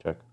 Check.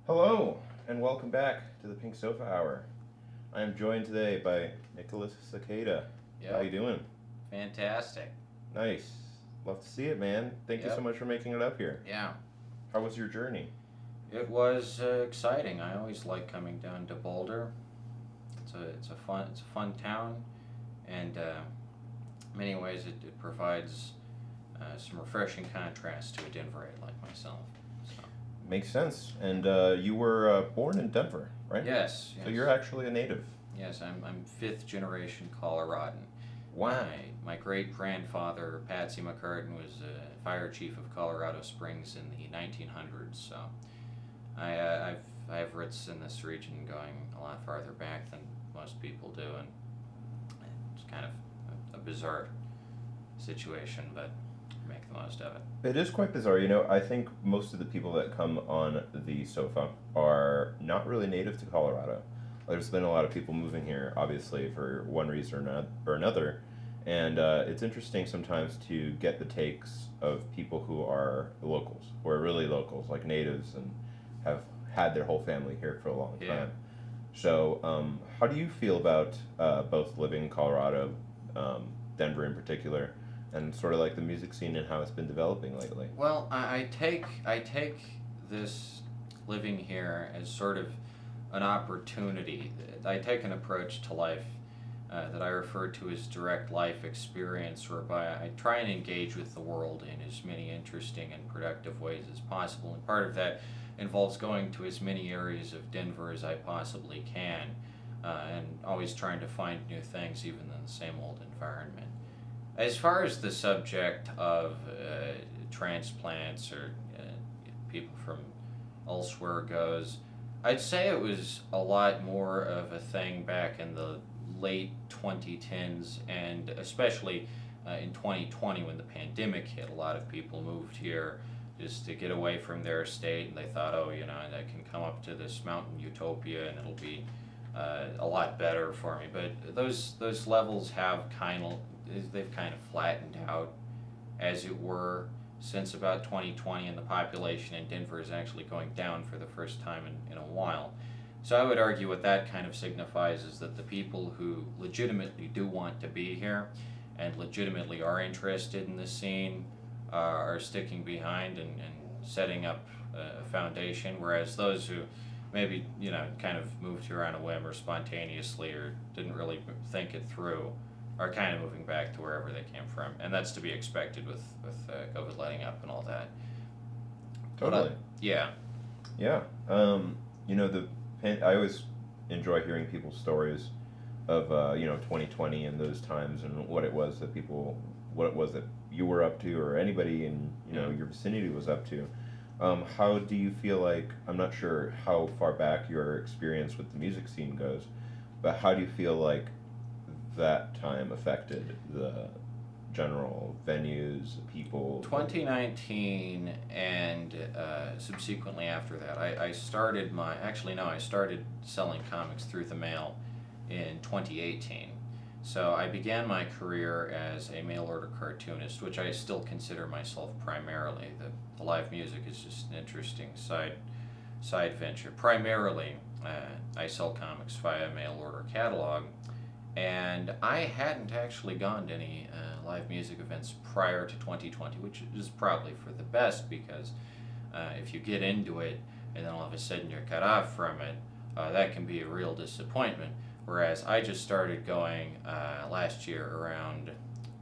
Hello, and welcome back to the Pink Sofa Hour. I am joined today by Nicolas Sequeira. How you Yep. doing? Fantastic. Nice. Love to see it, man. Thank you so Yep. much for making it up here. Yeah. How was your journey? It was exciting. I always like coming down to Boulder. It's a fun town, and in many ways it provides some refreshing contrast to a Denverite like myself. So Makes sense. And you were born in Denver, right? Yes, So yes. you're actually a native. Yes, I'm fifth generation Coloradan. Wow. My great grandfather, Patsy McCartan, was a fire chief of Colorado Springs in the 1900s. So I have roots in this region going a lot farther back than most people do, and it's kind of a bizarre situation, but make the most of it. It is quite bizarre. I think most of the people that come on the sofa are not really native to Colorado. There's been a lot of people moving here, obviously, for one reason or another. And it's interesting sometimes to get the takes of people who are locals, who are really locals, like natives, and have had their whole family here for a long Yeah. time. So, how do you feel about both living in Colorado, Denver in particular, and sort of like the music scene and how it's been developing lately? Well, I take this living here as sort of an opportunity. I take an approach to life that I refer to as direct life experience, whereby I try and engage with the world in as many interesting and productive ways as possible. And part of that involves going to as many areas of Denver as I possibly can, and always trying to find new things, even in the same old environment. As far as the subject of transplants or people from elsewhere goes, I'd say it was a lot more of a thing back in the late 2010s, and especially in 2020 when the pandemic hit. A lot of people moved here just to get away from their state, and they thought, oh, I can come up to this mountain utopia and it'll be a lot better for me. But those levels they've kind of flattened out, as it were, since about 2020, and the population in Denver is actually going down for the first time in a while. So I would argue what that kind of signifies is that the people who legitimately do want to be here and legitimately are interested in the scene are sticking behind and setting up a foundation, whereas those who maybe, kind of moved here on a whim or spontaneously or didn't really think it through are kind of moving back to wherever they came from. And that's to be expected with COVID letting up and all that. Totally. Yeah. Yeah. I always enjoy hearing people's stories of 2020 and those times and what it was that you were up to, or anybody in your vicinity was up to. How do you feel like, I'm not sure how far back your experience with the music scene goes, but how do you feel like that time affected the general venues, people? 2019 and subsequently after that, I started I started selling comics through the mail in 2018. So I began my career as a mail order cartoonist, which I still consider myself primarily. The live music is just an interesting side venture. Primarily, I sell comics via mail order catalog, and I hadn't actually gone to any live music events prior to 2020, which is probably for the best, because if you get into it and then all of a sudden you're cut off from it, that can be a real disappointment. Whereas I just started going last year around,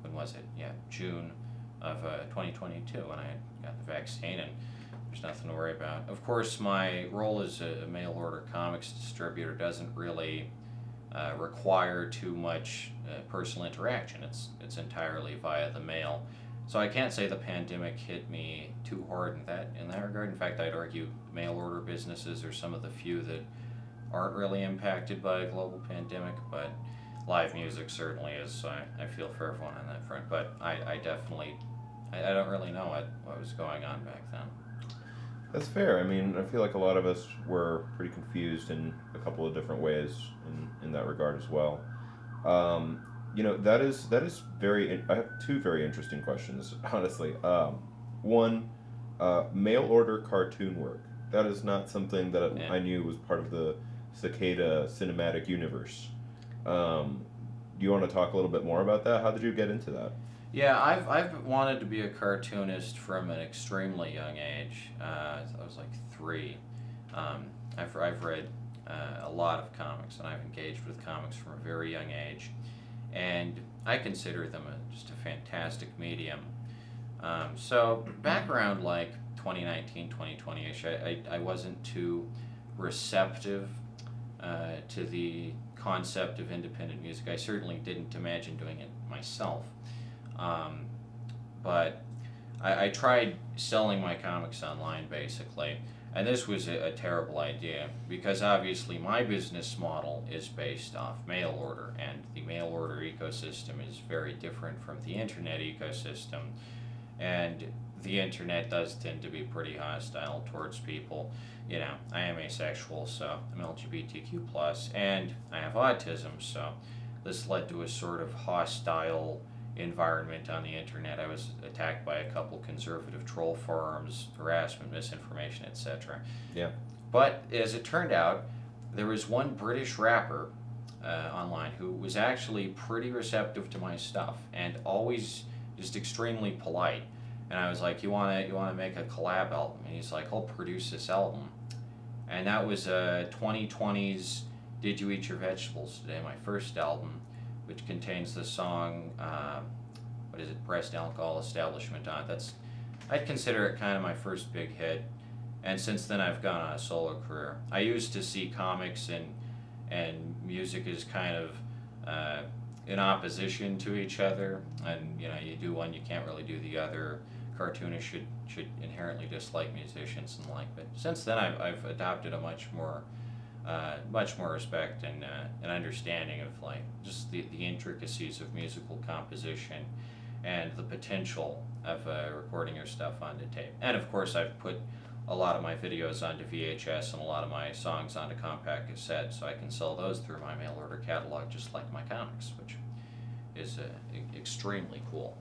when was it? Yeah, June of 2022, when I got the vaccine, and there's nothing to worry about. Of course, my role as a mail order comics distributor doesn't really require too much personal interaction. It's entirely via the mail. So I can't say the pandemic hit me too hard in that regard. In fact, I'd argue mail order businesses are some of the few that aren't really impacted by a global pandemic, but live music certainly is. So I feel for everyone on that front. But I definitely, I don't really know what was going on back then. That's fair. I mean, I feel like a lot of us were pretty confused in a couple of different ways in that regard as well. That is very. I have two very interesting questions, honestly. One, mail order cartoon work. That is not something that Yeah. I knew was part of the Cicada cinematic universe. Do you want to talk a little bit more about that? How did you get into that? Yeah, I've wanted to be a cartoonist from an extremely young age. I was like 3. I've read a lot of comics, and I've engaged with comics from a very young age, and I consider them just a fantastic medium. So back around like 2019, 2020-ish, I wasn't too receptive to the concept of independent music. I certainly didn't imagine doing it myself. But I tried selling my comics online, basically, and this was a terrible idea because obviously my business model is based off mail order, and the mail order ecosystem is very different from the internet ecosystem, and the internet does tend to be pretty hostile towards people. You know, I am asexual, so I'm LGBTQ+, and I have autism, so this led to a sort of hostile environment on the internet. I was attacked by a couple conservative troll forums, harassment, misinformation, etc. Yeah. But as it turned out, there was one British rapper online who was actually pretty receptive to my stuff and always just extremely polite. And I was like, you wanna make a collab album? And he's like, I'll produce this album. And that was 2020's Did You Eat Your Vegetables Today, my first album, which contains the song, what is it, Breast Alcohol Establishment on it. I'd consider it kind of my first big hit, and since then I've gone on a solo career. I used to see comics and music as kind of in opposition to each other, and you do one, you can't really do the other. Cartoonists should inherently dislike musicians and but since then I've adopted a much more respect and an understanding of just the intricacies of musical composition and the potential of recording your stuff onto tape. And of course I've put a lot of my videos onto VHS and a lot of my songs onto compact cassette, so I can sell those through my mail order catalog just like my comics, which is extremely cool.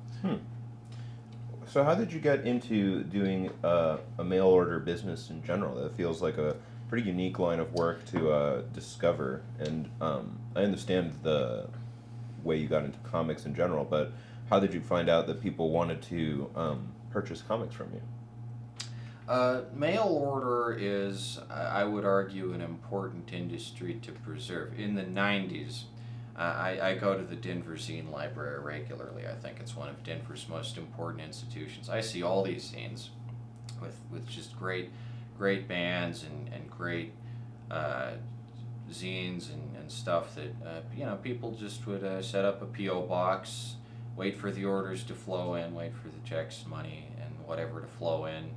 So how did you get into doing a mail order business in general? That feels like a pretty unique line of work to discover, and I understand the way you got into comics in general, but how did you find out that people wanted to purchase comics from you? Mail order is, I would argue, an important industry to preserve. In the 90s, I go to the Denver Zine Library regularly. I think it's one of Denver's most important institutions. I see all these zines with just great bands and great zines and stuff that people just would set up a P.O. box, wait for the orders to flow in, wait for the checks, money, and whatever to flow in,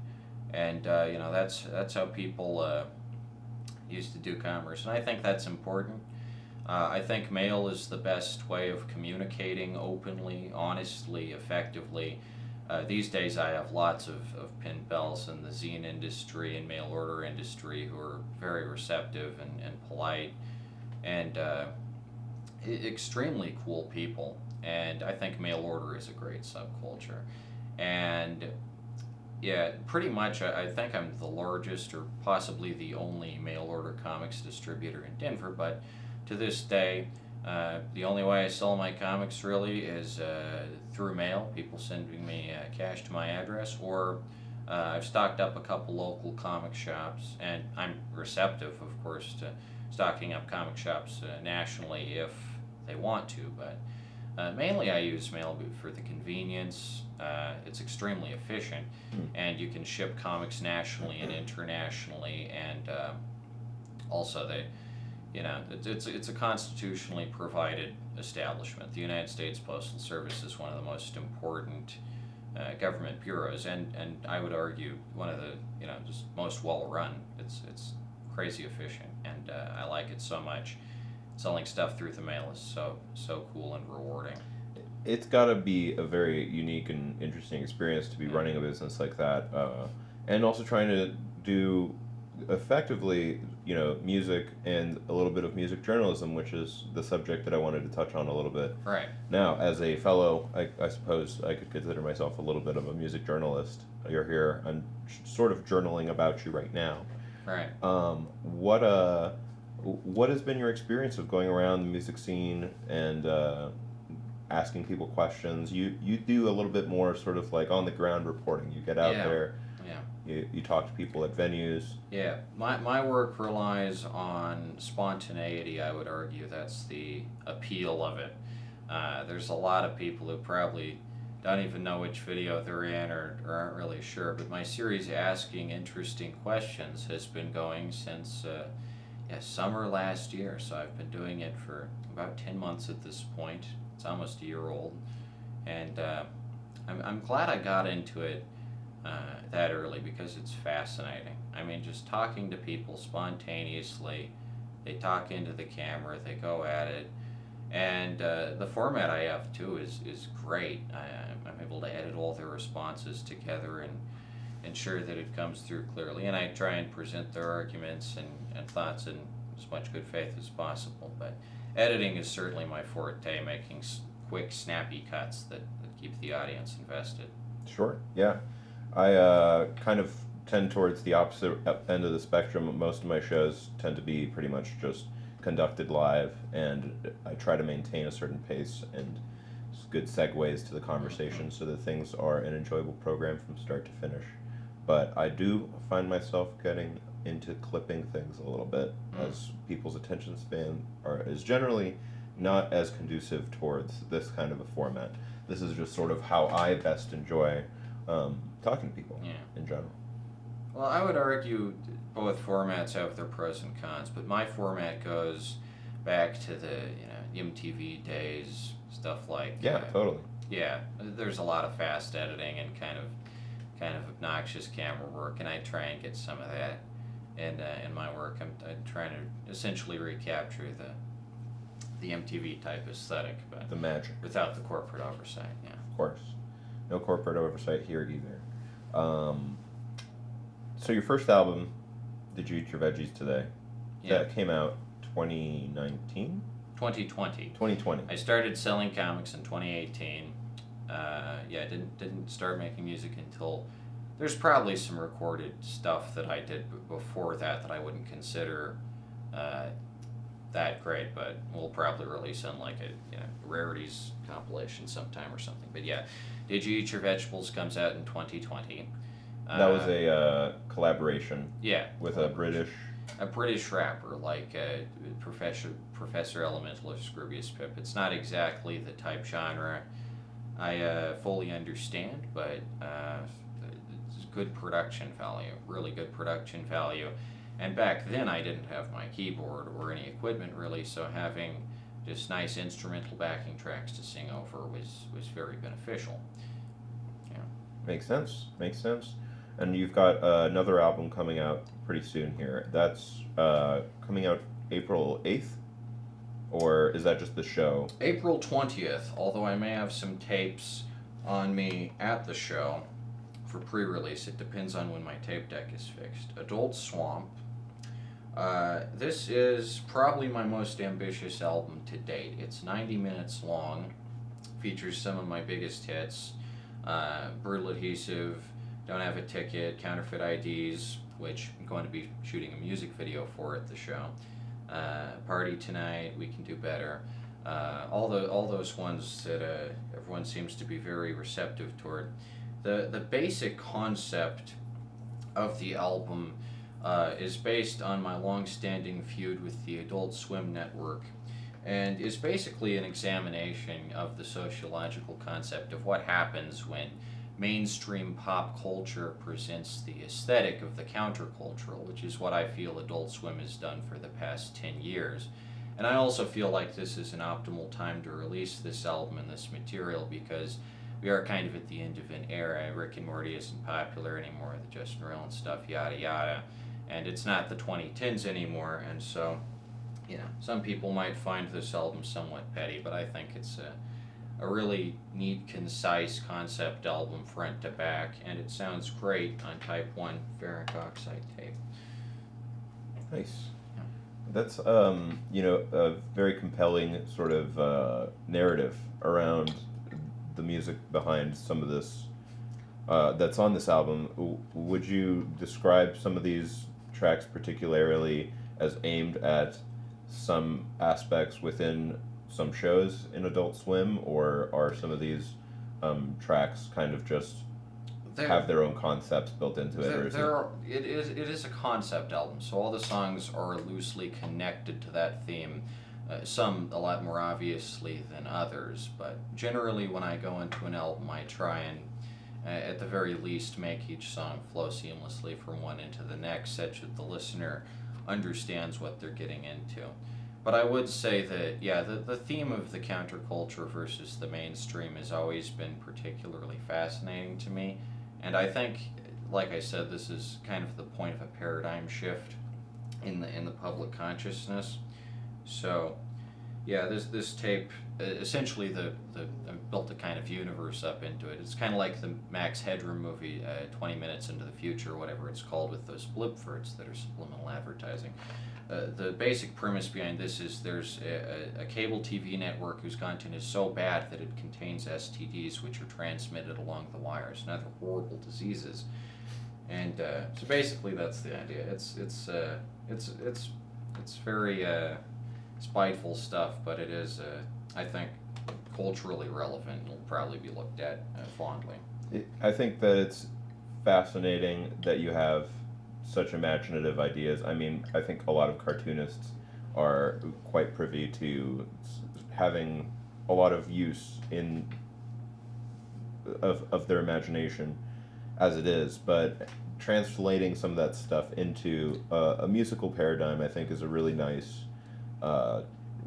and that's how people used to do commerce, and I think that's important. I think mail is the best way of communicating openly, honestly, effectively. These days I have lots of pen pals in the zine industry and mail order industry who are very receptive and polite and extremely cool people. And I think mail order is a great subculture. And yeah, pretty much I think I'm the largest or possibly the only mail order comics distributor in Denver, but to this day, the only way I sell my comics really is through mail, people sending me cash to my address, or I've stocked up a couple local comic shops, and I'm receptive, of course, to stocking up comic shops nationally if they want to, but mainly I use mail for the convenience. It's extremely efficient, and you can ship comics nationally and internationally, and also it's a constitutionally provided establishment. The United States Postal Service is one of the most important government bureaus, and I would argue one of the just most well run. It's crazy efficient, and I like it so much. Selling stuff through the mail is so cool and rewarding. It's got to be a very unique and interesting experience to be running a business like that, and also trying to do effectively, music and a little bit of music journalism, which is the subject that I wanted to touch on a little bit. Right. Now, as a fellow, I suppose I could consider myself a little bit of a music journalist. You're here, I'm sort of journaling about you right now. Right. What has been your experience of going around the music scene and asking people questions? You do a little bit more sort of like on the ground reporting. You get out there. Yeah. You talk to people at venues. Yeah. My work relies on spontaneity. I would argue that's the appeal of it. There's a lot of people who probably don't even know which video they're in or aren't really sure. But my series Asking Interesting Questions has been going since summer last year. So I've been doing it for about 10 months at this point. It's almost a year old. And I'm glad I got into it that early because it's fascinating. I mean, just talking to people spontaneously. They talk into the camera, they go at it. And the format I have too is great. I'm able to edit all their responses together and ensure that it comes through clearly. And I try and present their arguments and thoughts in as much good faith as possible. But editing is certainly my forte, making quick, snappy cuts that keep the audience invested. Sure, yeah. I kind of tend towards the opposite end of the spectrum. Most of my shows tend to be pretty much just conducted live, and I try to maintain a certain pace and good segues to the conversation so that things are an enjoyable program from start to finish. But I do find myself getting into clipping things a little bit as people's attention span is generally not as conducive towards this kind of a format. This is just sort of how I best enjoy talking to people in general. Well, I would argue both formats have their pros and cons, but my format goes back to the MTV days, stuff like totally. Yeah, there's a lot of fast editing and kind of obnoxious camera work, and I try and get some of that in my work. I'm trying to essentially recapture the MTV type aesthetic, but the magic without the corporate oversight. Yeah, of course, no corporate oversight here either. So your first album, Did You Eat Your Veggies Today? Yeah. That came out 2019? 2020. 2020. I started selling comics in 2018. Didn't start making music until there's probably some recorded stuff that I did before that I wouldn't consider that great, but we'll probably release on like a rarities compilation sometime or something. But yeah, Did You Eat Your Vegetables comes out in 2020. That was a collaboration. Yeah. With a British rapper like Professor Elemental or Scroobius Pip. It's not exactly the type genre I fully understand, but it's good production value, really good production value. And back then I didn't have my keyboard or any equipment really, so having just nice instrumental backing tracks to sing over was very beneficial. Yeah. Makes sense. And you've got another album coming out pretty soon here. That's coming out April 8th? Or is that just the show? April 20th, although I may have some tapes on me at the show for pre-release. It depends on when my tape deck is fixed. Adult Swamp. This is probably my most ambitious album to date. It's 90 minutes long, features some of my biggest hits. Brutal Adhesive, Don't Have a Ticket, Counterfeit IDs, which I'm going to be shooting a music video for at the show. Party Tonight, We Can Do Better. All those ones that everyone seems to be very receptive toward. The basic concept of the album is based on my long-standing feud with the Adult Swim network, and is basically an examination of the sociological concept of what happens when mainstream pop culture presents the aesthetic of the countercultural, which is what I feel Adult Swim has done for the past 10 years. And I also feel like this is an optimal time to release this album and this material because we are kind of at the end of an era. Rick and Morty isn't popular anymore, the Justin Roiland stuff, yada yada. And it's not the 2010s anymore, and so, some people might find this album somewhat petty, but I think it's a really neat, concise concept album front to back, and it sounds great on Type 1 ferric oxide tape. Nice. Yeah. That's, a very compelling sort of narrative around the music behind some of this that's on this album. Would you describe some of these tracks particularly as aimed at some aspects within some shows in Adult Swim, or are some of these tracks kind of just have their own concepts built into it? It is a concept album, so all the songs are loosely connected to that theme some a lot more obviously than others, but generally when I go into an album, I try and, at the very least, make each song flow seamlessly from one into the next, such that the listener understands what they're getting into. But I would say that, yeah, the theme of the counterculture versus the mainstream has always been particularly fascinating to me. And I think, like I said, this is kind of the point of a paradigm shift in the public consciousness. So, yeah, this tape, essentially I built a kind of universe up into it. It's kind of like the Max Headroom movie, 20 Minutes into the Future, whatever it's called, with those blipverts that are subliminal advertising. The basic premise behind this is there's a cable TV network whose content is so bad that it contains STDs, which are transmitted along the wires and other horrible diseases. And so basically that's the idea. It's very spiteful stuff, but it is, I think, culturally relevant and will probably be looked at fondly. I think that it's fascinating that you have such imaginative ideas. I mean, I think a lot of cartoonists are quite privy to having a lot of use of their imagination as it is, but translating some of that stuff into a musical paradigm, I think, is a really nice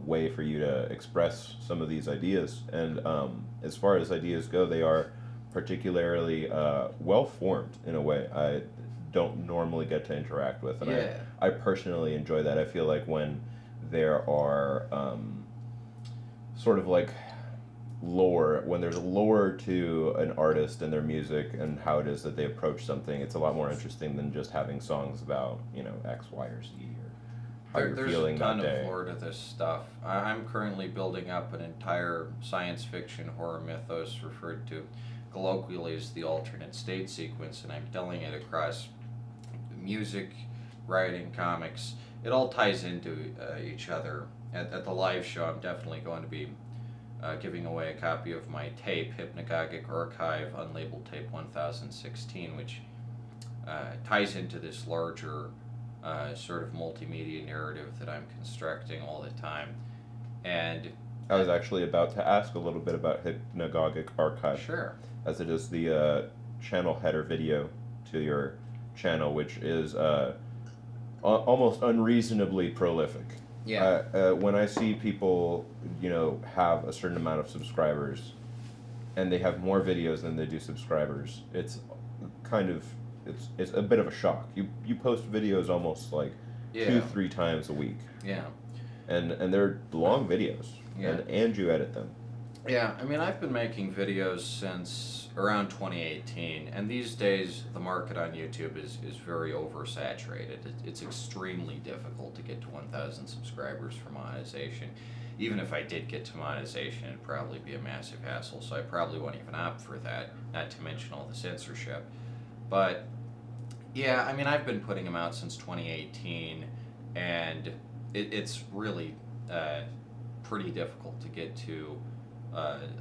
way for you to express some of these ideas. And as far as ideas go, they are particularly well formed in a way I don't normally get to interact with, and Yeah. I personally enjoy that. I feel like when there are sort of like when there's a lore to an artist and their music and how it is that they approach something, it's a lot more interesting than just having songs about, X, Y, or Z, or how you're feeling that day. There's a ton of lore to this stuff. I'm currently building up an entire science fiction horror mythos referred to colloquially as the alternate state sequence, and I'm telling it across music, writing, comics. It all ties into each other. At the live show, I'm definitely going to be giving away a copy of my tape, Hypnagogic Archive Unlabeled Tape 1016, which ties into this larger sort of multimedia narrative that I'm constructing all the time. And I was actually about to ask a little bit about Hypnagogic Archive. Sure. As it is the channel header video to your channel, which is almost unreasonably prolific. Yeah. When I see people, have a certain amount of subscribers, and they have more videos than they do subscribers, it's a bit of a shock. You post videos almost like 2-3 times a week. Yeah. And they're long videos. Yeah. And you edit them. Yeah, I mean, I've been making videos since around 2018, and these days the market on YouTube is very oversaturated. It's extremely difficult to get to 1,000 subscribers for monetization. Even if I did get to monetization, it'd probably be a massive hassle, so I probably won't even opt for that, not to mention all the censorship. But, yeah, I mean, I've been putting them out since 2018, and it's really pretty difficult to get to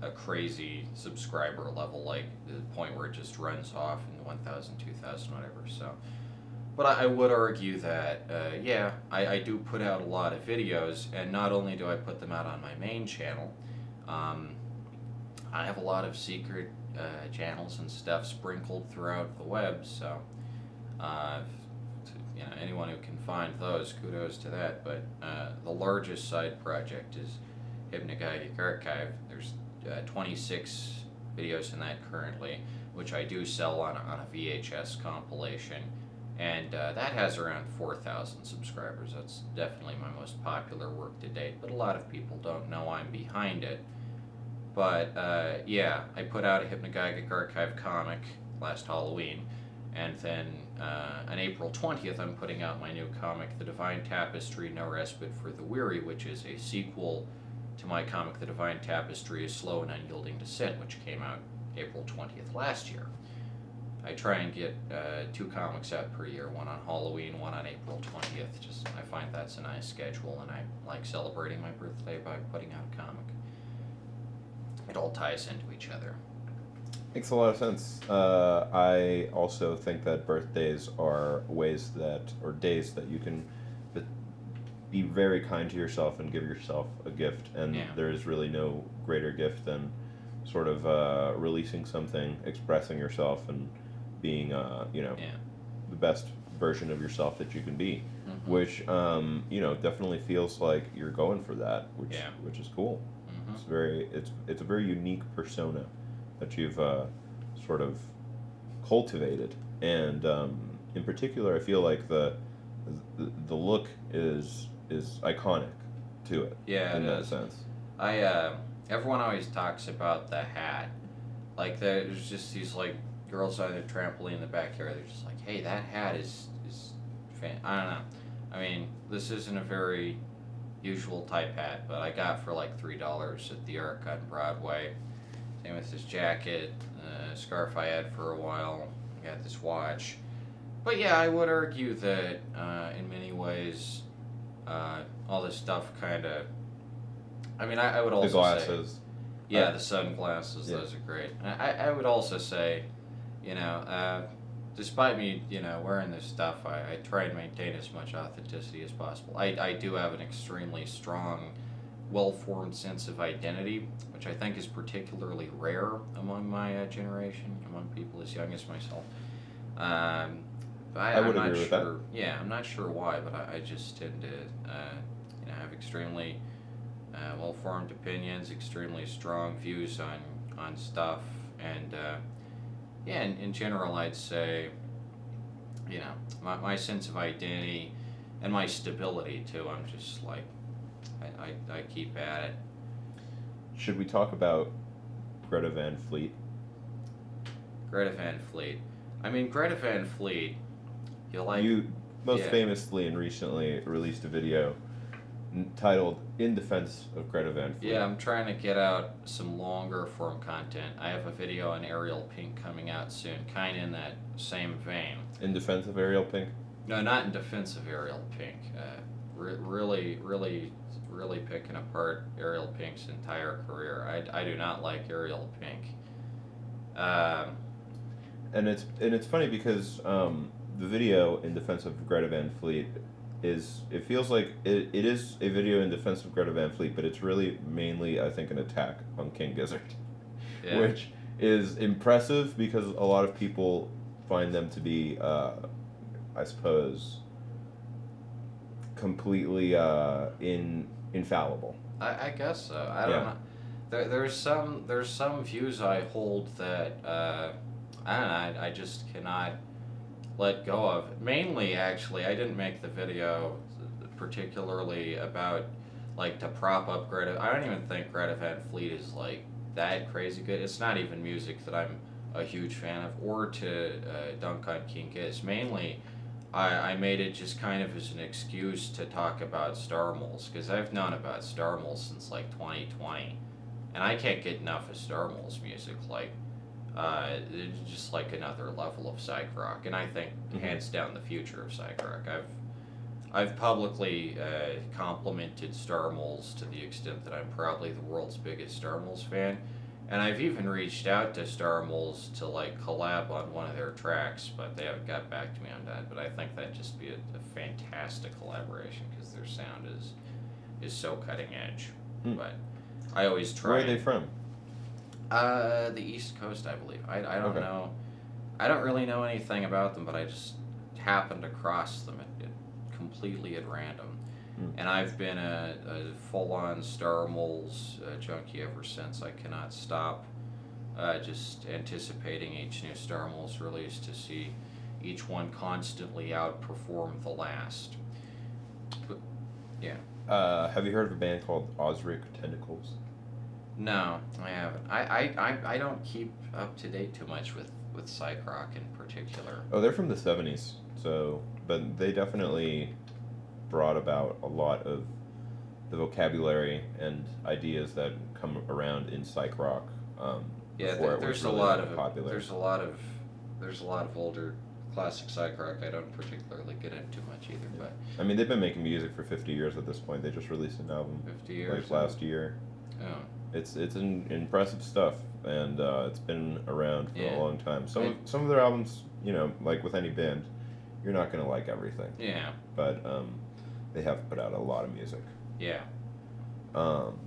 a crazy subscriber level, like the point where it just runs off in 1,000, 2,000, whatever. So, but I would argue that, I do put out a lot of videos, and not only do I put them out on my main channel, I have a lot of secret channels and stuff sprinkled throughout the web, so anyone who can find those, kudos to that. But the largest side project is Hypnagogic Archive. There's 26 videos in that currently, which I do sell on a VHS compilation, and that has around 4,000 subscribers. That's definitely my most popular work to date, but a lot of people don't know I'm behind it. But I put out a Hypnagogic Archive comic last Halloween, and then on April 20th I'm putting out my new comic, The Divine Tapestry, No Respite for the Weary, which is a sequel to my comic, The Divine Tapestry, A Slow and Unyielding Descent, which came out April 20th last year. I try and get 2 comics out per year, one on Halloween, one on April 20th. I find that's a nice schedule, and I like celebrating my birthday by putting out a comic. It all ties into each other. Makes a lot of sense. I also think that birthdays are days that you can be very kind to yourself and give yourself a gift, and Yeah. there is really no greater gift than sort of releasing something, expressing yourself, and being Yeah. the best version of yourself that you can be, Mhm. which definitely feels like you're going for that, Yeah. which is cool. Mhm. It's a very unique persona that you've sort of cultivated, and in particular, I feel like the look is iconic to it Yeah, in it that is. sense. I Everyone always talks about the hat. Like there's just these like girls on their trampoline in the backyard. They're just like, hey, that hat is I don't know. I mean, this isn't a very usual type hat, but I got for like $3 at the Arc on Broadway. Same with this jacket, scarf I had for a while. I got this watch. But yeah, I would argue that in many ways, all this stuff kind of. I mean, I would The also say. glasses. Yeah, the sunglasses, Yeah. those are great. I would also say, despite me, wearing this stuff, I try and maintain as much authenticity as possible. I do have an extremely strong, well-formed sense of identity, which I think is particularly rare among my generation, among people as young as myself. But I would I'm not agree with that. sure. Yeah, I'm not sure why, but I just tend to, have extremely well-formed opinions, extremely strong views on stuff, and yeah, in general, I'd say, my sense of identity and my stability too. I'm just like, I keep at it. Should we talk about Greta Van Fleet? Greta Van Fleet. I mean, Greta Van Fleet. You most yeah. famously and recently released a video titled "In Defense of Greta Van Fleet." Yeah, I'm trying to get out some longer form content. I have a video on Ariel Pink coming out soon, kind of in that same vein. In defense of Ariel Pink. No, not in defense of Ariel Pink. Really, really, really picking apart Ariel Pink's entire career. I do not like Ariel Pink. And it's funny because the video in defense of Greta Van Fleet it feels like it is a video in defense of Greta Van Fleet, but it's really mainly, I think, an attack on King Gizzard, Yeah. which is impressive because a lot of people find them to be, I suppose, completely infallible. I guess so. I don't know. There's some views I hold that I don't know. I just cannot let go of. Mainly, actually, I didn't make the video particularly about like to prop up Greta. I don't even think Greta Van Fleet is like that crazy good. It's not even music that I'm a huge fan of, or to dunk on King Giz. Mainly, I made it just kind of as an excuse to talk about Star Moles, because I've known about Star Moles since like 2020, and I can't get enough of Star Moles music. Like, it's just like another level of psych rock, and I think hands down the future of psych rock. I've publicly complimented Star Moles to the extent that I'm probably the world's biggest Star Moles fan, and I've even reached out to Star Moles to like collab on one of their tracks, but they haven't got back to me on that. But I think that'd just be a fantastic collaboration because their sound is so cutting edge. But I always try. Where are they from? The East Coast, I believe. I don't know. I don't really know anything about them, but I just happened across them completely at random. And I've been a full-on Star Moles junkie ever since. I cannot stop just anticipating each new Star Moles release to see each one constantly outperform the last. But, yeah. Have you heard of a band called Osric Tentacles? No, I haven't. I don't keep up to date too much with psych rock in particular. Oh, they're from the 70s, but they definitely brought about a lot of the vocabulary and ideas that come around in psych rock. There's a lot of older classic psych rock I don't particularly get into much either. But I mean, they've been making music for 50 years at this point. They just released an album 50 years like last year. Oh. It's impressive stuff, and it's been around for a long time. Some of their albums, like with any band, you're not gonna like everything. Yeah. But they have put out a lot of music. Yeah. Um,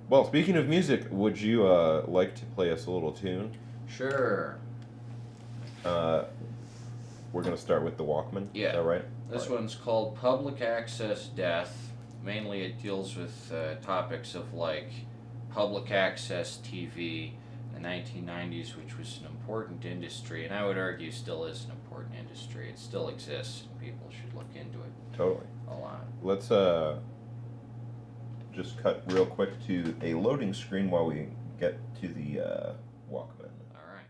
well, speaking of music, would you like to play us a little tune? Sure. We're gonna start with the Walkman. Yeah. Is that right? This one's called Public Access Death. Mainly it deals with topics of like public access TV in the 1990s, which was an important industry, and I would argue still is an important industry. It still exists, and people should look into it Totally. a lot. Let's just cut real quick to a loading screen while we get to the Walkman. All right.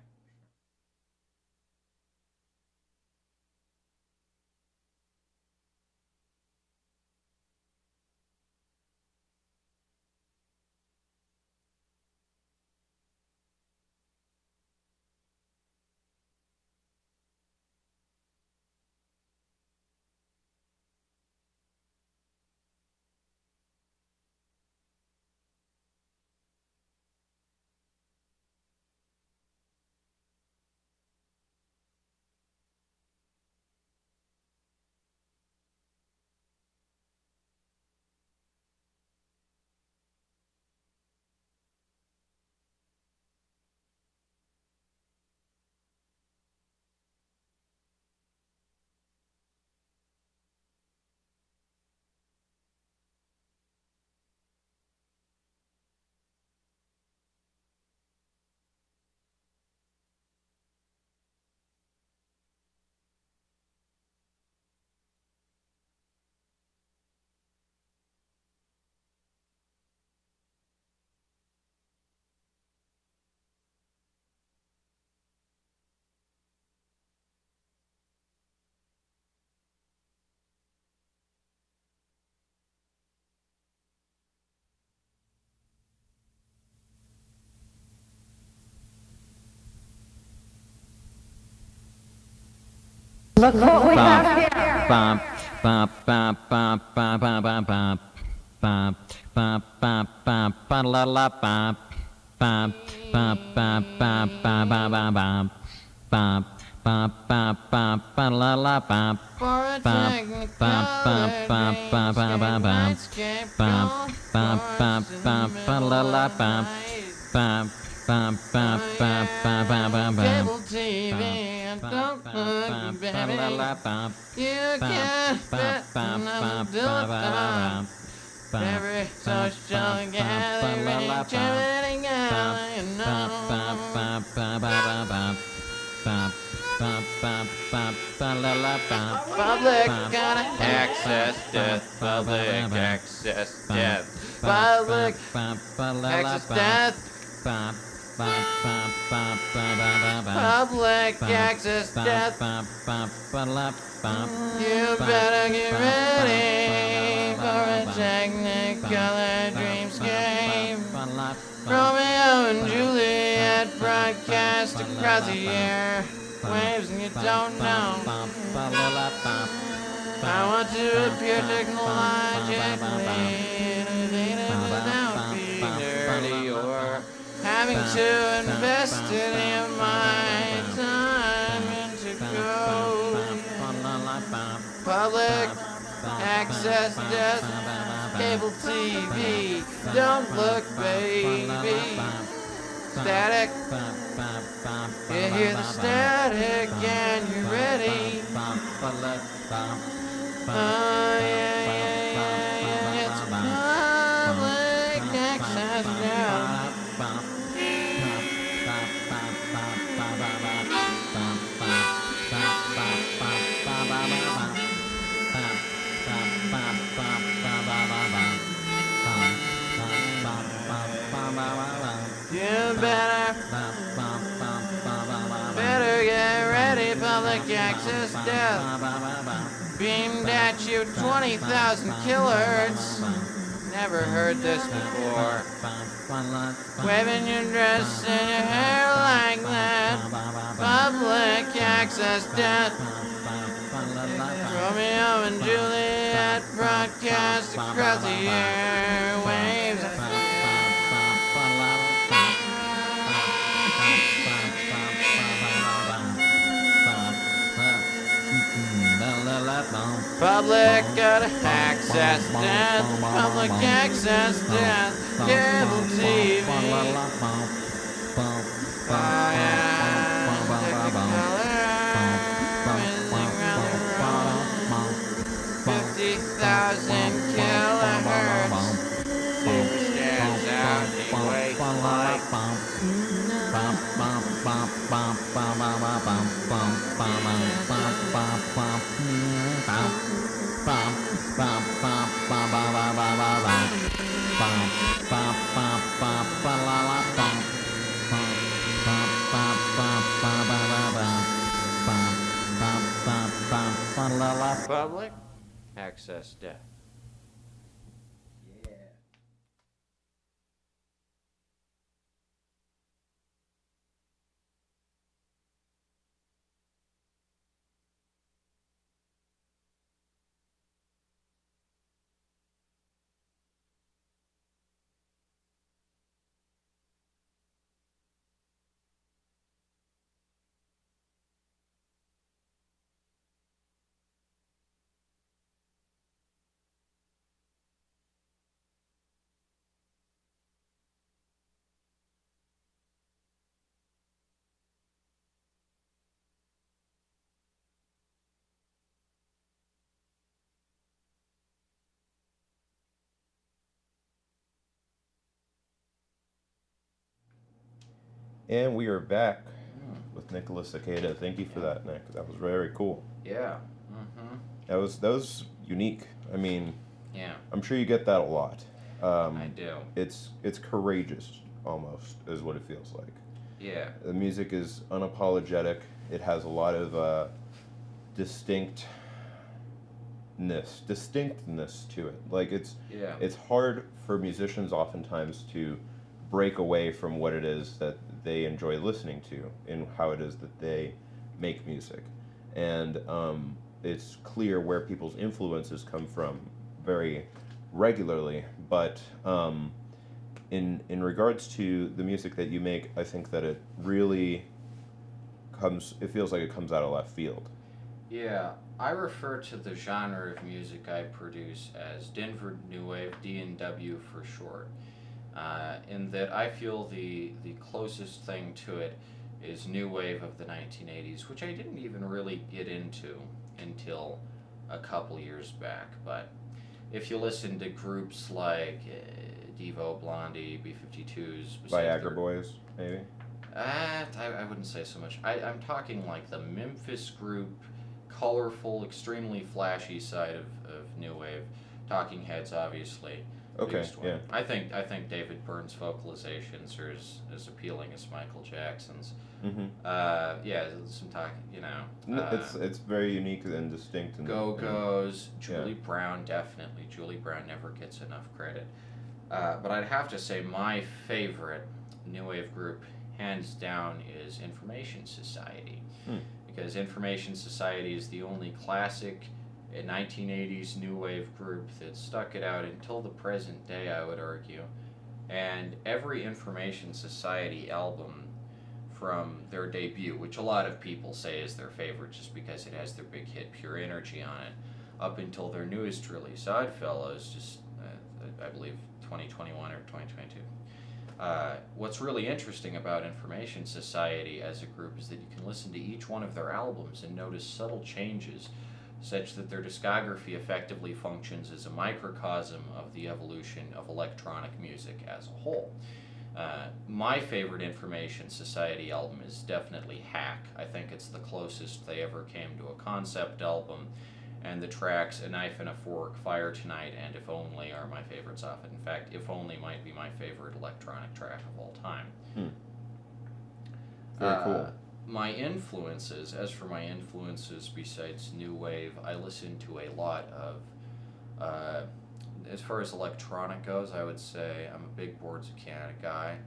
Look what we have here. Bump, bump, bump, bump, bump, bump, bump, bump, bump, bump, bump, bump, bump, la la bump, bump, bump, bump, bump, bump, bump, bump, bump, bump, bump, bump, bump, la la bump, bump, bump, bump, bump, bump, bump, bump, bump, bump, bump, bump, bump, la la bump, bump, bump, bump, bump, bump, bump, bump, bump. Cable TV, and don't look, baby. You can't bet I'm doing every social gathering, chatting out, you know. Public access death, public access death, public access death. Public access death. You better get ready for a Technicolor dreamscape. Romeo and Juliet broadcast across the air. Waves and you don't know. I want to appear technologically innovative without being dirty or having to invest any of my time into code. Public access death, cable TV, don't look, baby. Static, you hear the static and you're ready. Oh yeah, yeah, yeah, it's public access death. You better get ready, public access death. Beamed at you 20,000 kilohertz. Never heard this before. Waving your dress and your hair like that. Public access death. Romeo and Juliet broadcast across the airwaves. La la la la. Public access death, public access death, cable TV. Technicolor, 50,000 kilohertz. Stands out, he wakes like public access death. And we are back with Nicolas Sequeira. Thank you for that, Nick. That was very cool. Yeah. Mm-hmm. That was unique. I mean, Yeah. I'm sure you get that a lot. I do. It's courageous, almost, is what it feels like. Yeah. The music is unapologetic. It has a lot of distinctness to it. Like it's hard for musicians oftentimes to break away from what it is that they enjoy listening to and how it is that they make music. And it's clear where people's influences come from very regularly, but in regards to the music that you make, I think that it really it feels like it comes out of left field. Yeah, I refer to the genre of music I produce as Denver New Wave, D&W for short. In that I feel the closest thing to it is New Wave of the 1980s, which I didn't even really get into until a couple years back. But if you listen to groups like Devo, Blondie, B-52s... Viagra Boys, maybe? I wouldn't say so much. I'm talking like the Memphis group, colorful, extremely flashy side of New Wave. Talking Heads, obviously. Okay, yeah. I think David Byrne's vocalizations are as appealing as Michael Jackson's. Mm-hmm. Some talking, it's very unique and distinct. And Go-Go's, Julie Brown, definitely. Julie Brown never gets enough credit. But I'd have to say my favorite New Wave group, hands down, is Information Society. Because Information Society is the only classic 1980s New Wave group that stuck it out until the present day, I would argue. And every Information Society album from their debut, which a lot of people say is their favorite just because it has their big hit Pure Energy on it, up until their newest release, Oddfellows, just I believe 2021 or 2022. What's really interesting about Information Society as a group is that you can listen to each one of their albums and notice subtle changes such that their discography effectively functions as a microcosm of the evolution of electronic music as a whole. My favorite Information Society album is definitely Hack. I think it's the closest they ever came to a concept album, and the tracks A Knife and a Fork, Fire Tonight, and If Only are my favorites off it. In fact, If Only might be my favorite electronic track of all time. Very cool. My influences, as for my influences besides New Wave, I listen to a lot of, as far as electronic goes, I would say I'm a big Boards of Canada guy.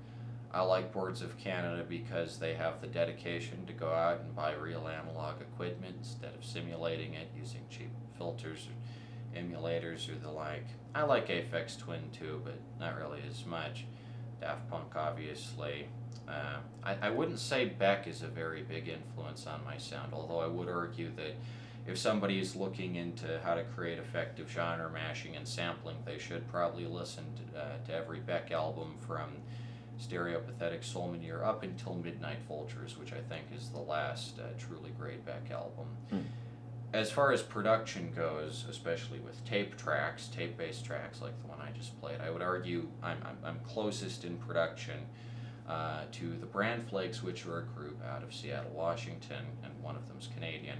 I like Boards of Canada because they have the dedication to go out and buy real analog equipment instead of simulating it using cheap filters or emulators or the like. I like Aphex Twin too, but not really as much. Daft Punk, obviously. I wouldn't say Beck is a very big influence on my sound, although I would argue that if somebody is looking into how to create effective genre mashing and sampling, they should probably listen to every Beck album from Stereopathetic Soulmanier up until Midnight Vultures, which I think is the last truly great Beck album. As far as production goes, especially with tape-based tracks like the one I just played, I would argue I'm closest in production to the Bran Flakes, which are a group out of Seattle, Washington, and one of them's Canadian,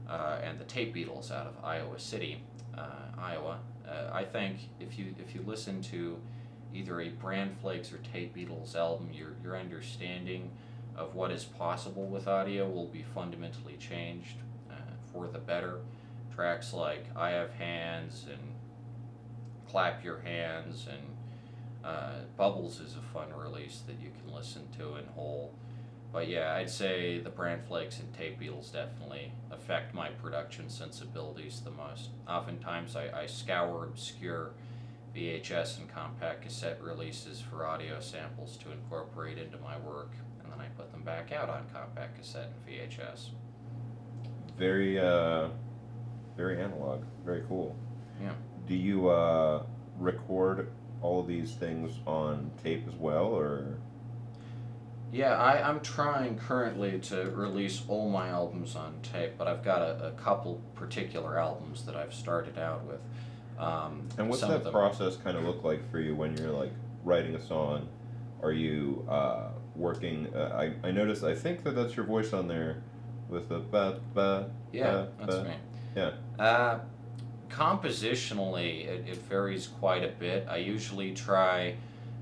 and the Tape Beatles out of Iowa City, Iowa. I think if you listen to either a Bran Flakes or Tape Beatles album, your understanding of what is possible with audio will be fundamentally changed for the better. Tracks like I Have Hands and Clap Your Hands and Bubbles is a fun release that you can listen to in whole. But yeah, I'd say the Bran Flakes and Tape Beatles definitely affect my production sensibilities the most. Oftentimes I scour obscure VHS and compact cassette releases for audio samples to incorporate into my work, and then I put them back out on compact cassette and VHS. Very, very analog. Very cool. Yeah. Do you record all of these things on tape as well, or? Yeah, I'm trying currently to release all my albums on tape, but I've got a couple particular albums that I've started out with. And what's that process kind of look like for you when you're like writing a song? Are you working? I noticed. I think that's your voice on there, with the ba ba. Yeah, that's me. Yeah. Compositionally, it varies quite a bit. I usually try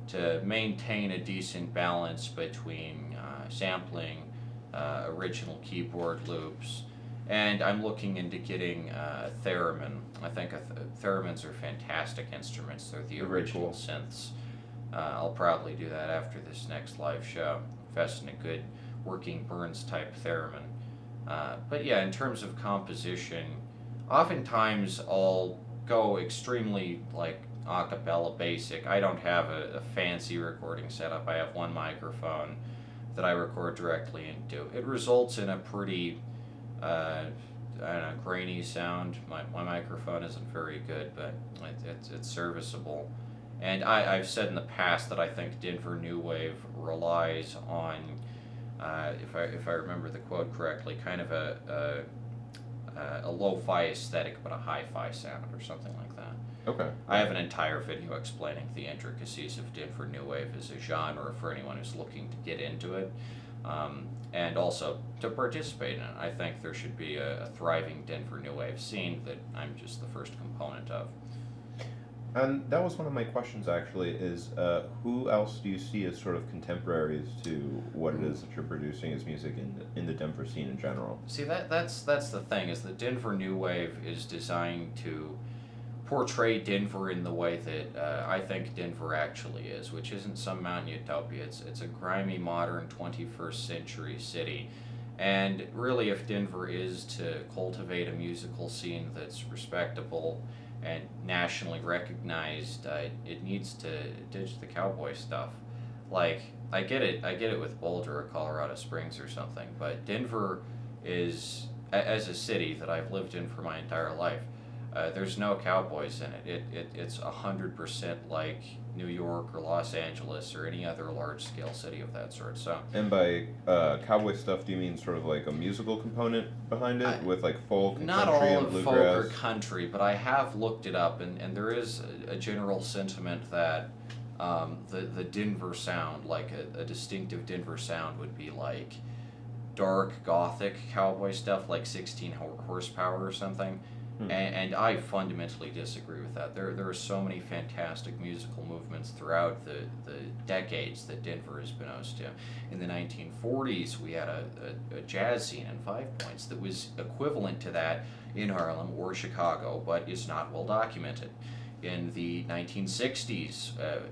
to maintain a decent balance between sampling, original keyboard loops, and I'm looking into getting a theremin. I think theremins are fantastic instruments. They're the original synths. I'll probably do that after this next live show. Invest in a good working Burns type theremin. But yeah, in terms of composition, oftentimes I'll go extremely like a cappella basic. I don't have a fancy recording setup. I have one microphone that I record directly into. It results in a pretty I don't know, grainy sound. My microphone isn't very good, but it's serviceable. And I've said in the past that I think Denver New Wave relies on, if I remember the quote correctly, kind of a lo-fi aesthetic but a hi-fi sound or something like that. Okay. I have an entire video explaining the intricacies of Denver New Wave as a genre for anyone who's looking to get into it. And also to participate in it. I think there should be a thriving Denver New Wave scene that I'm just the first component of. And that was one of my questions actually, is who else do you see as sort of contemporaries to what it is that you're producing as music in the Denver scene in general? See, that's the thing, is that Denver New Wave is designed to portray Denver in the way that I think Denver actually is, which isn't some mountain utopia. It's a grimy, modern, 21st century city. And really, if Denver is to cultivate a musical scene that's respectable and nationally recognized, it needs to ditch the cowboy stuff. Like, I get it with Boulder or Colorado Springs or something, but Denver is, as a city that I've lived in for my entire life, there's no cowboys in it. It's 100% like New York or Los Angeles or any other large-scale city of that sort. So. And by cowboy stuff, do you mean sort of like a musical component behind it, with like folk and not country all and of bluegrass? folk or country, but I have looked it up, and there is a general sentiment that the Denver sound, like a distinctive Denver sound, would be like dark gothic cowboy stuff, like 16 horsepower or something. And I fundamentally disagree with that. There are so many fantastic musical movements throughout the decades that Denver has been host to. In the 1940s, we had a jazz scene in 5 Points that was equivalent to that in Harlem or Chicago, but is not well documented. In the 1960s,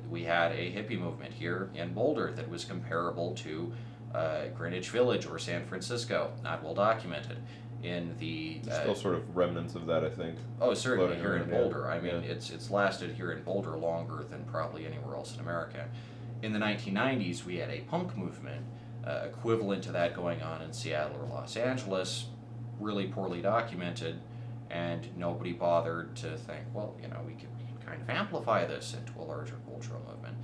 we had a hippie movement here in Boulder that was comparable to Greenwich Village or San Francisco, not well documented. In the still sort of remnants of that, I think. Oh, certainly here in around, Boulder. yeah. I mean, Yeah. it's lasted here in Boulder longer than probably anywhere else in America. In the 1990s, we had a punk movement equivalent to that going on in Seattle or Los Angeles. really poorly documented, and nobody bothered to think, well, we can kind of amplify this into a larger cultural movement.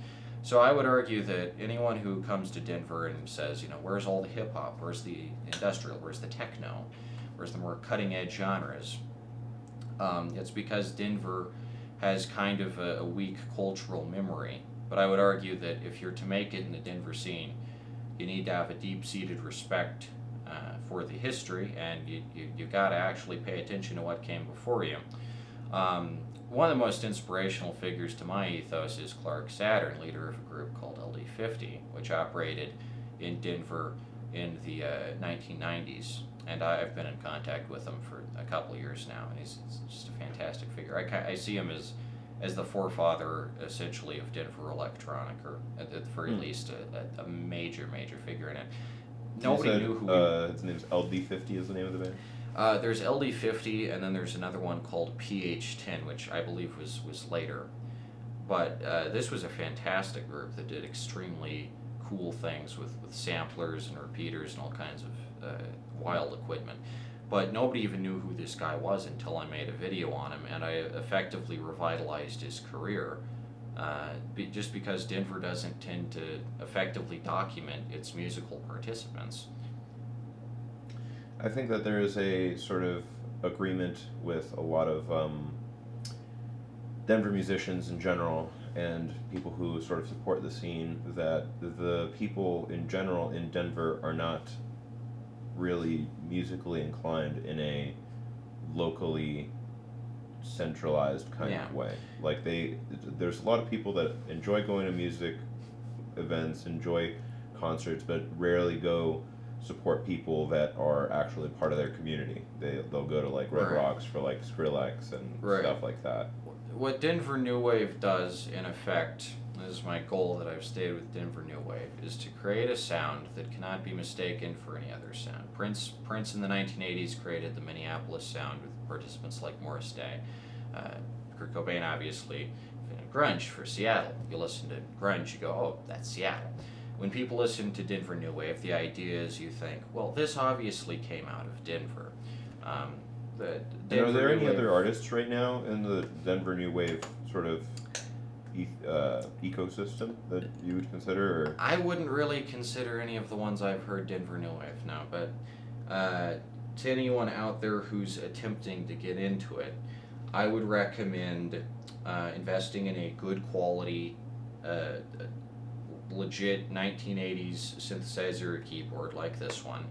So I would argue that anyone who comes to Denver and says, where's all the hip hop, where's the industrial, where's the techno, where's the more cutting edge genres, it's because Denver has kind of a weak cultural memory. But I would argue that if you're to make it in the Denver scene, you need to have a deep-seated respect for the history, and you've got to actually pay attention to what came before you. One of the most inspirational figures to my ethos is Clark Saturn, leader of a group called LD50, which operated in Denver in the 1990s. And I've been in contact with him for a couple of years now, and he's just a fantastic figure. I see him as the forefather, essentially, of Denver electronic, or at the very least, a major figure in it. Nobody knew who his name's LD50 is the name of the band? There's LD50, and then there's another one called PH10, which I believe was later. But this was a fantastic group that did extremely cool things with samplers and repeaters and all kinds of wild equipment. But nobody even knew who this guy was until I made a video on him, and I effectively revitalized his career. Just because Denver doesn't tend to effectively document its musical participants. I think that there is a sort of agreement with a lot of Denver musicians in general and people who sort of support the scene that the people in general in Denver are not really musically inclined in a locally centralized kind of way. Like there's a lot of people that enjoy going to music events, enjoy concerts, but rarely go support people that are actually part of their community. They'll go to like Red Rocks for like Skrillex and stuff like that. What Denver New Wave does, in effect, this is my goal that I've stated with Denver New Wave, is to create a sound that cannot be mistaken for any other sound. Prince in the 1980s created the Minneapolis sound with participants like Morris Day. Kurt Cobain, obviously, grunge for Seattle. You listen to grunge, you go, oh, that's Seattle. When people listen to Denver New Wave, the idea is you think, well, this obviously came out of Denver. Are there any other artists right now in the Denver New Wave sort of ecosystem that you would consider? Or? I wouldn't really consider any of the ones I've heard Denver New Wave, no. But to anyone out there who's attempting to get into it, I would recommend investing in a good quality legit 1980s synthesizer keyboard like this one.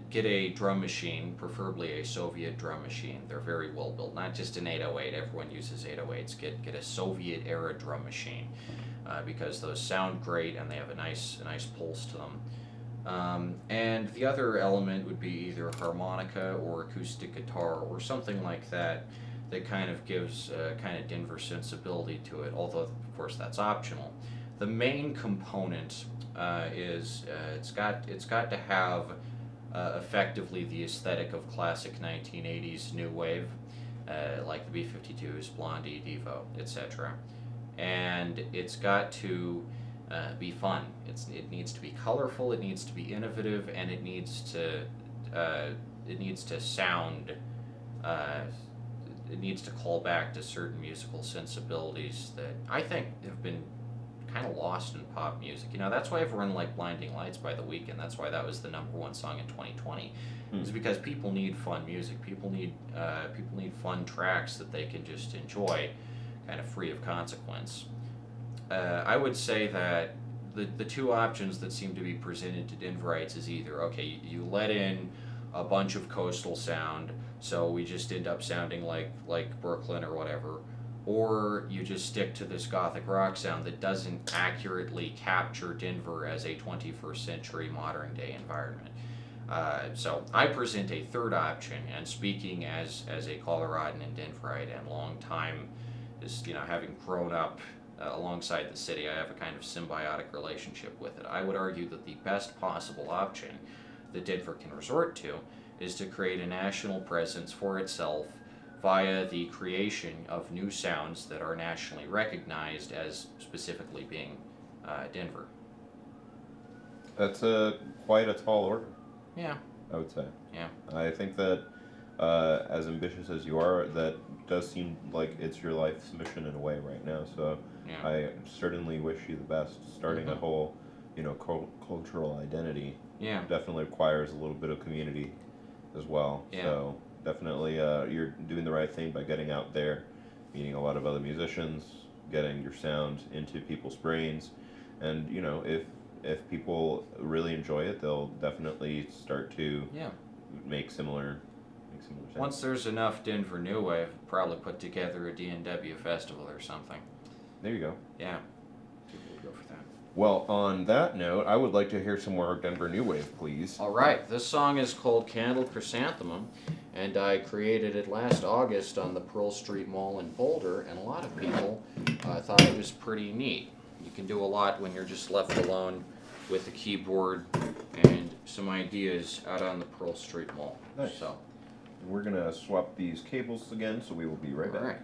Get a drum machine, preferably a Soviet drum machine. They're very well built, not just an 808. Everyone uses 808s. Get a Soviet era drum machine because those sound great and they have a nice pulse to them. And the other element would be either harmonica or acoustic guitar or something like that kind of gives a kind of Denver sensibility to it, although of course that's optional. The main component is it's got to have effectively the aesthetic of classic 1980s new wave, like the B-52s, Blondie, Devo, etc. And it's got to be fun. It needs to be colorful. It needs to be innovative, and it needs to sound. It needs to call back to certain musical sensibilities that I think have been kind of lost in pop music. That's why everyone liked Blinding Lights by The Weeknd. That's why that was the #1 song in 2020. Is because people need fun music. People need fun tracks that they can just enjoy, kind of free of consequence. I would say that the two options that seem to be presented to Denverites is either, okay, you let in a bunch of coastal sound, so we just end up sounding like Brooklyn or whatever, or you just stick to this gothic rock sound that doesn't accurately capture Denver as a 21st century modern day environment. So I present a third option, and speaking as a Coloradan and Denverite and long time, having grown up alongside the city, I have a kind of symbiotic relationship with it. I would argue that the best possible option that Denver can resort to is to create a national presence for itself via the creation of new sounds that are nationally recognized as specifically being Denver. That's quite a tall order. Yeah. I would say. Yeah. I think that as ambitious as you are, that does seem like it's your life's mission in a way right now. So Yeah. I certainly wish you the best. Starting a whole, cultural identity Yeah. definitely requires a little bit of community as well. Yeah. So definitely you're doing the right thing by getting out there, meeting a lot of other musicians, getting your sound into people's brains, and if people really enjoy it, they'll definitely start to Yeah. make similar sounds. Once there's enough Denver New Wave, probably put together a DNW festival or something. There you go. Yeah. People would go for that. Well, on that note, I would like to hear some more Denver New Wave, please. All right, this song is called Candle Chrysanthemum, and I created it last August on the Pearl Street Mall in Boulder, and a lot of people thought it was pretty neat. You can do a lot when you're just left alone with a keyboard and some ideas out on the Pearl Street Mall. Nice. So, We're going to swap these cables again, so we will be right all back. right.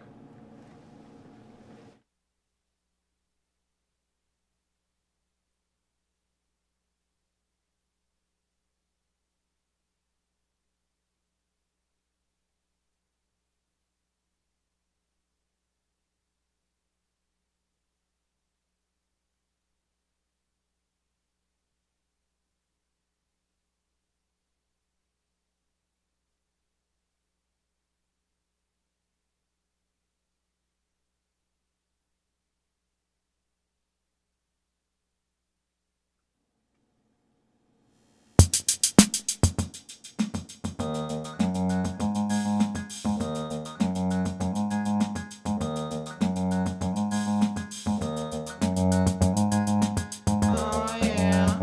Oh yeah,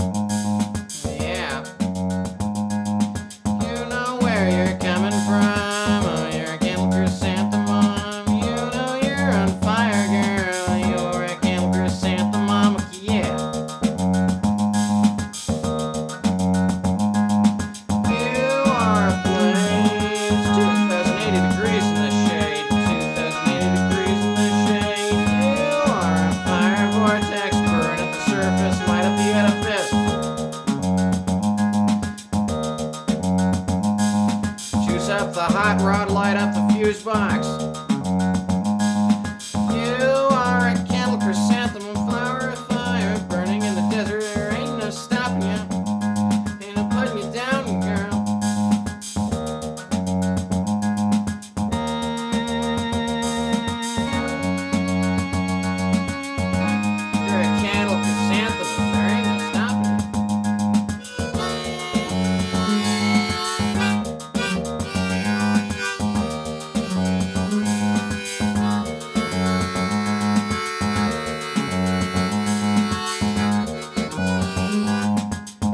yeah. You know where you're coming from. Oh, you're a candle chrysanthemum. You know you're on fire, girl. You're a candle chrysanthemum. Yeah. You are a blaze. 2,080 degrees in the shade. 2,080 degrees in the shade. You are a fire vortex. Burn at the surface. Light up the edifice. Juice up the hot rod, light up the fuse box. You are a candle chrysanthemum, flower of fire, burning in the desert. There ain't no stopping you, ain't no putting you down, girl. You're a candle chrysanthemum, there ain't no stopping you.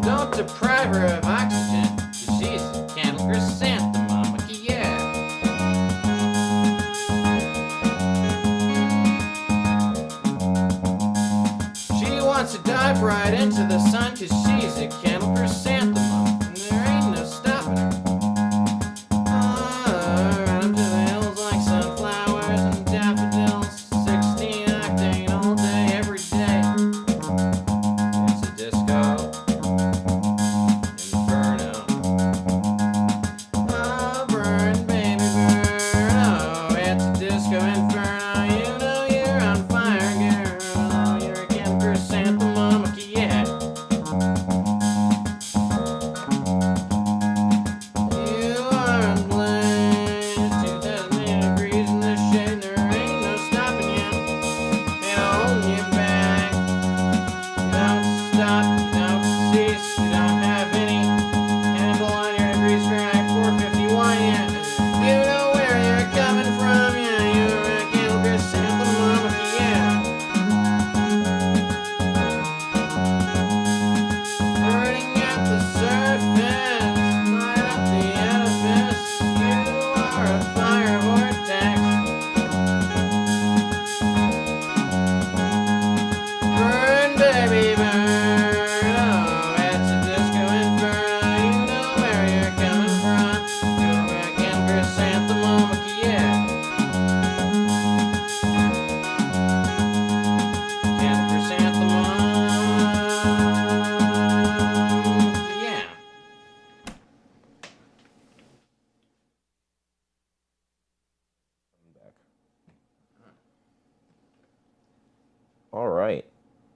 Don't deprive her of oxygen. She's a candle chrysanthemum. Yeah. She wants to dive right into the sun 'cause she's a candle chrysanthemum. And there ain't no stopping her. Right up to the hills like sunflowers and daffodils. 16 octane all day, every day. It's a disco inferno. Oh, burn, baby, burn. Oh, it's a disco inferno. You know you're on fire, girl. Oh, you're a candle chrysanthemum. Yeah.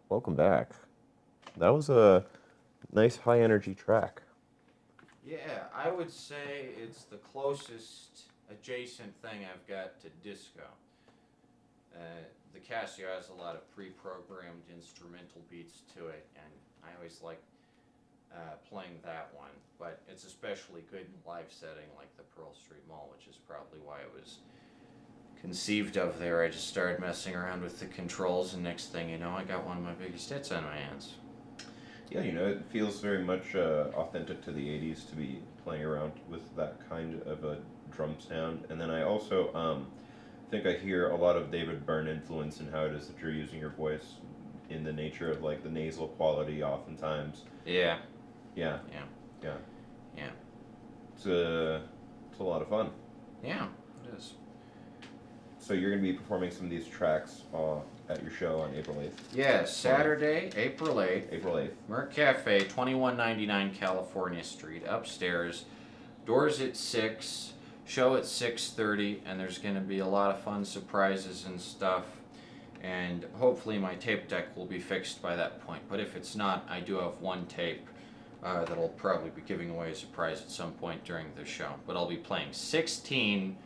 Welcome back. That was a nice high energy track. Yeah, I would say it's the closest adjacent thing I've got to disco. The Casio has a lot of pre-programmed instrumental beats to it, and I always like playing that one. But it's especially good in live setting like the Pearl Street Mall, which is probably why it was conceived of there. I just started messing around with the controls, and next thing you know, I got one of my biggest hits on my hands. Yeah, you know, it feels very much authentic to the 80s to be playing around with that kind of a drum sound. And then I also think I hear a lot of David Byrne influence in how it is that you're using your voice in the nature of like the nasal quality oftentimes. Yeah, Yeah, yeah, yeah. yeah, It's a lot of fun. yeah. It is. So you're going to be performing some of these tracks at your show on April 8th? Yeah, Saturday, April 8th. April 8th. Merck Cafe, 2199 California Street, upstairs. Doors at 6, show at 6:30, and there's going to be a lot of fun surprises and stuff. And hopefully my tape deck will be fixed by that point. But if it's not, I do have one tape that'll probably be giving away a surprise at some point during the show. But I'll be playing 16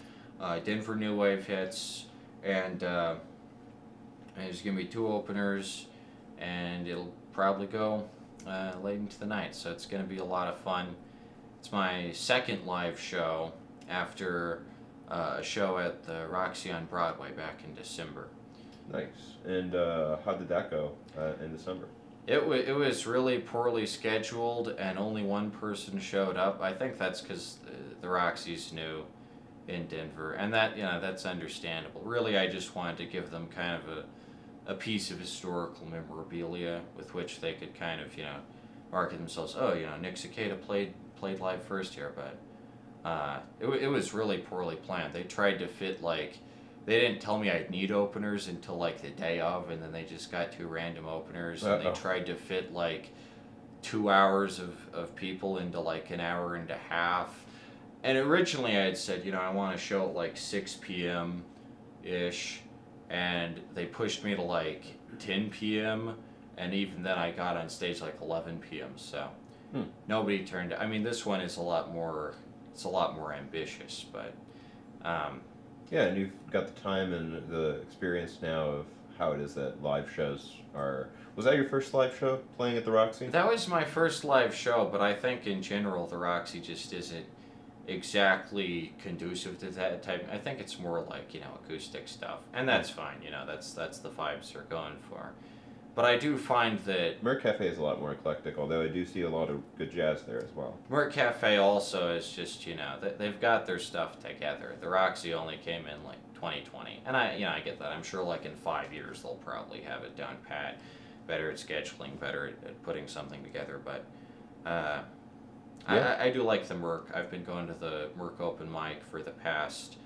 Denver New Wave hits, and there's going to be 2 openers, and it'll probably go late into the night, so it's going to be a lot of fun. It's my second live show after a show at the Roxy on Broadway back in December. Nice. And how did that go in December? It was really poorly scheduled, and only one person showed up. I think that's because the Roxy's new in Denver, and that's understandable. Really, I just wanted to give them kind of a piece of historical memorabilia with which they could kind of market themselves. Oh, Nick Sequeira played live first here, but it was really poorly planned. They tried to fit they didn't tell me I'd need openers until like the day of, and then they just got 2 random openers, and they tried to fit 2 hours of people into an hour and a half. And originally I had said, I want to show at 6 p.m. ish, and they pushed me to 10 p.m. and even then I got on stage 11 p.m. So nobody turned. I mean, this one is a lot more ambitious, but Yeah, and you've got the time and the experience now of how it is that live shows are. Was that your first live show playing at the Roxy? that was my first live show. But I think in general the Roxy just isn't exactly conducive to that type. I think it's more acoustic stuff, and that's fine. That's the vibes they're going for. But I do find that Merc Cafe is a lot more eclectic, although I do see a lot of good jazz there as well. Merck Cafe also is just they've got their stuff together. The Roxy only came in 2020, and I get that. I'm sure in 5 years they'll probably have it down pat, better at scheduling, better at putting something together. But Yeah. I do like the Merck. I've been going to the Merck open mic for the past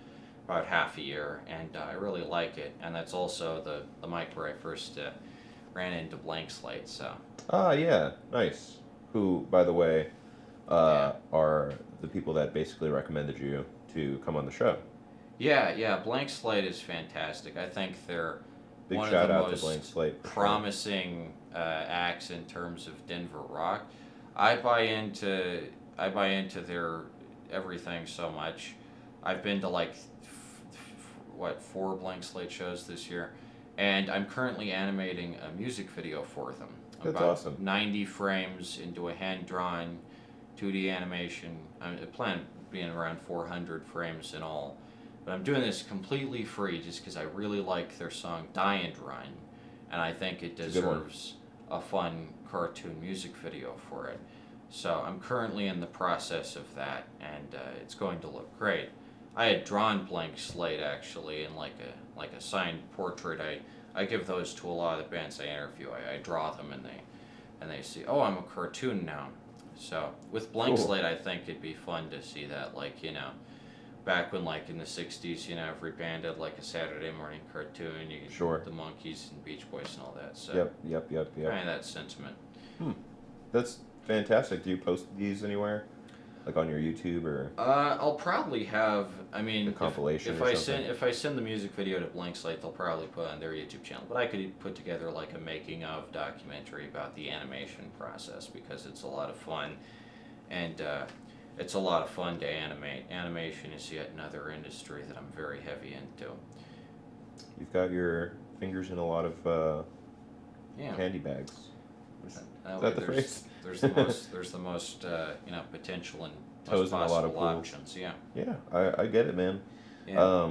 about half a year, and I really like it. And that's also the mic where I first ran into Blank Slate. So Ah, yeah, nice. Who, by the way, Yeah. are the people that basically recommended you to come on the show. yeah, Blank Slate is fantastic. I think they're Big one shout of the out to most Blank Slate. for sure. promising acts in terms of Denver rock. I buy into their everything so much. I've been to 4 Blank Slate shows this year, and I'm currently animating a music video for them. That's About awesome. 90 frames into a hand-drawn 2D animation. I plan being around 400 frames in all. But I'm doing this completely free just because I really like their song Die and Run, and I think it It's a good one. deserves a fun cartoon music video for it. So I'm currently in the process of that, and it's going to look great. I had drawn Blank Slate actually in like a signed portrait. I give those to a lot of the bands I interview. I draw them and they see, oh, I'm a cartoon now. So with Blank Cool. Slate, I think it'd be fun to see that, back when in the 60s, every band had a Saturday morning cartoon. You could Sure. the Monkees and Beach Boys and all that. So Yep. kind of that sentiment. That's fantastic. Do you post these anywhere? like on your YouTube or I'll probably have. I mean, a compilation if or I something? send the music video to Blank Slate, they'll probably put it on their YouTube channel. But I could put together like a making of documentary about the animation process because it's a lot of fun, and it's a lot of fun to animate. Animation is yet another industry that I'm very heavy into. You've got your fingers in a lot of Yeah. candy bags. That that way the phrase? there's the most potential and Toes most in a lot of possible pools. options. Yeah. Yeah, I get it, man. Yeah.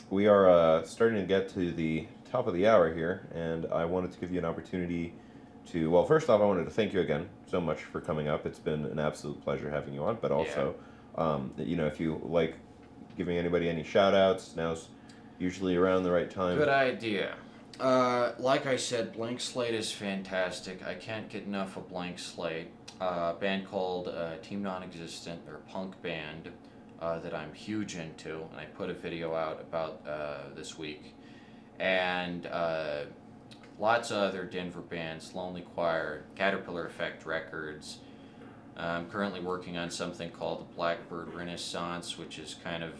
We are starting to get to the top of the hour here, and I wanted to give you an opportunity to. Well, first off, I wanted to thank you again so much for coming up. It's been an absolute pleasure having you on. But also, if you like giving anybody any shout outs, now's usually around the right time. Good idea. Like I said, Blank Slate is fantastic. I can't get enough of Blank Slate. A band called Team Non-Existent. They're a punk band that I'm huge into, and I put a video out about this week. And lots of other Denver bands, Lonely Choir, Caterpillar Effect Records. I'm currently working on something called the Blackbird Renaissance, which is kind of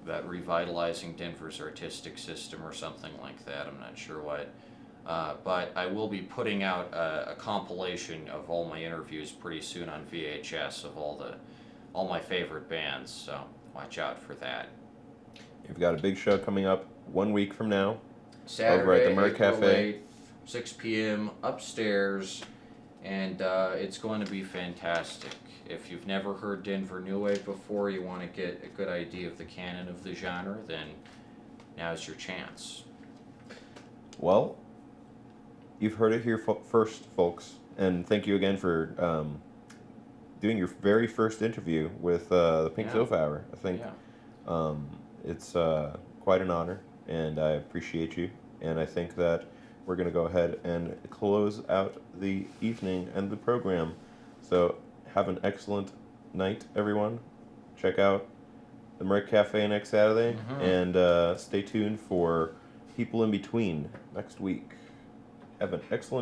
about revitalizing Denver's artistic system or something like that. I'm not sure what. But I will be putting out a compilation of all my interviews pretty soon on VHS of all my favorite bands, so watch out for that. You've got a big show coming up 1 week from now. Saturday, Over at the Merc April Cafe. 8th, 6 p.m. upstairs, and it's going to be fantastic. If you've never heard Denver New Wave before, you want to get a good idea of the canon of the genre, then now's your chance. Well, you've heard it here first, folks, and thank you again for doing your very first interview with the Pink Yeah. Sofa Hour. I think Yeah. it's quite an honor, and I appreciate you. And I think that we're going to go ahead and close out the evening and the program. So have an excellent night, everyone. Check out the Merc Cafe next Saturday, and stay tuned for People in Between next week. Have an excellent